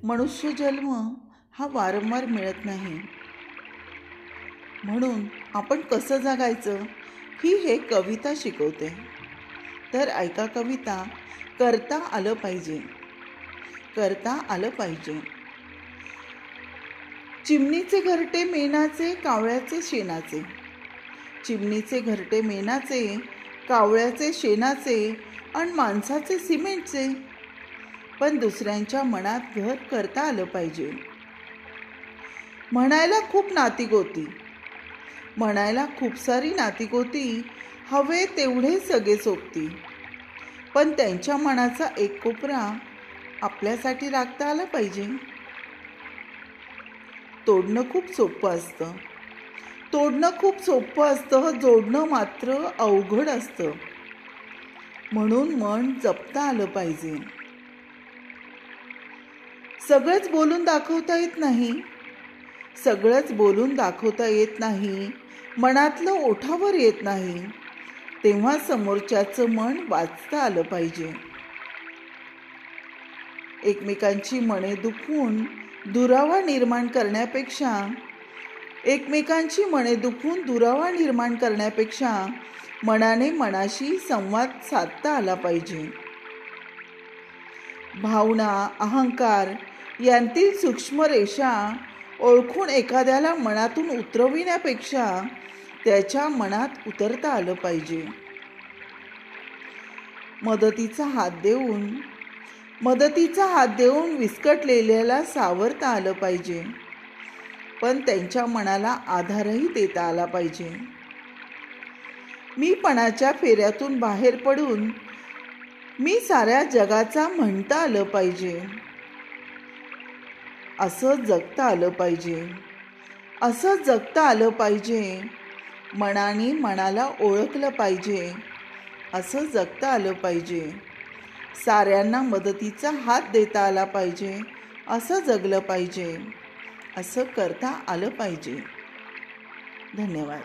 मनुष्य जन्म हा वारंवार मिळत नाही, म्हणून आपण कसं जगायचं ही हे कविता शिकवते. तर ऐका कविता. करता आलं पाहिजे, करता आलं पाहिजे. चिमणीचे घरटे मेणाचे, कावळ्याचे शेणाचे. चिमणीचे घरटे मेणाचे, कावळ्याचे शेणाचे आणि माणसाचे सिमेंटचे. पण दुसऱ्यांच्या मनात घर करता आलं पाहिजे. म्हणायला खूप नातीगोती, म्हणायला खूप सारी नातीगोती, हवे तेवढे सगळे सोबती. पण त्यांच्या मनाचा एक कोपरा आपल्यासाठी राखता आला पाहिजे. तोडणं खूप सोपं असतं, तोडणं खूप सोपं असतं, जोडणं मात्र अवघड असतं. म्हणून मन जपता आलं पाहिजे. सगळंच बोलून दाखवता येत नाही, सगळंच बोलून दाखवता येत नाही, मनातलं ओठावर येत नाही. तेव्हा समोरच्याचं मन वाचता आलं पाहिजे. एकमेकांची मने दुखवून दुरावा निर्माण करण्यापेक्षा, एकमेकांची मने दुखवून दुरावा निर्माण करण्यापेक्षा मनाने मनाशी संवाद साधता आला पाहिजे. भावना, अहंकार यांतील सूक्ष्म रेषा ओळखून एखाद्याला मनातून उतरविण्यापेक्षा त्याच्या मनात उतरता आलं पाहिजे. मदतीचा हात देऊन विस्कटलेल्याला सावरता आलं पाहिजे. पण त्यांच्या मनाला आधारही देता आला पाहिजे. मीपणाच्या फेऱ्यातून बाहेर पडून मी साऱ्या जगाचा म्हणता आलं पाहिजे. असं जगता आलं पाहिजे, असं जगता आलं पाहिजे. मनाने मनाला ओळखलं पाहिजे, असं जगता आलं पाहिजे. साऱ्यांना मदतीचा हात देता आला पाहिजे, असं जगलं पाहिजे, असं करता आलं पाहिजे. धन्यवाद.